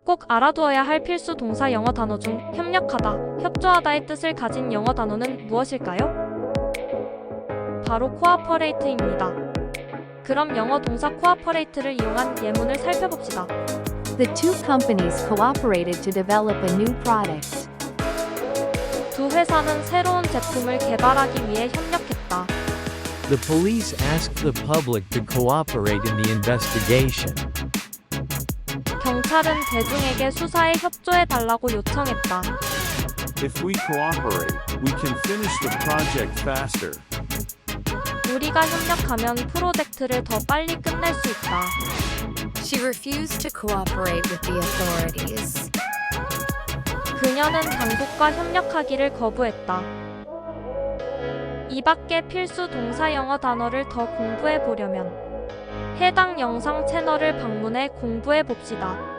꼭 알아두어야 할 필수 동사 영어 단어 중 협력하다, 협조하다의 뜻을 가진 영어 단어는 무엇일까요? 바로 cooperate입니다. 그럼 영어 동사 cooperate를 이용한 예문을 살펴봅시다. The two companies cooperated to develop a new product. 두 회사는 새로운 제품을 개발하기 위해 협력했다. The police asked the public to cooperate in the investigation. 경찰은 대중에게 수사에 협조해달라고 요청했다. If we cooperate, we can finish the project faster. 우리가 협력하면 프로젝트를 더 빨리 끝낼 수 있다. She refused to cooperate with the authorities. 그녀는 당국과 협력하기를 거부했다. 이 밖에 필수 동사 영어 단어를 더 공부해 보려면 해당 영상 채널을 방문해 공부해 봅시다.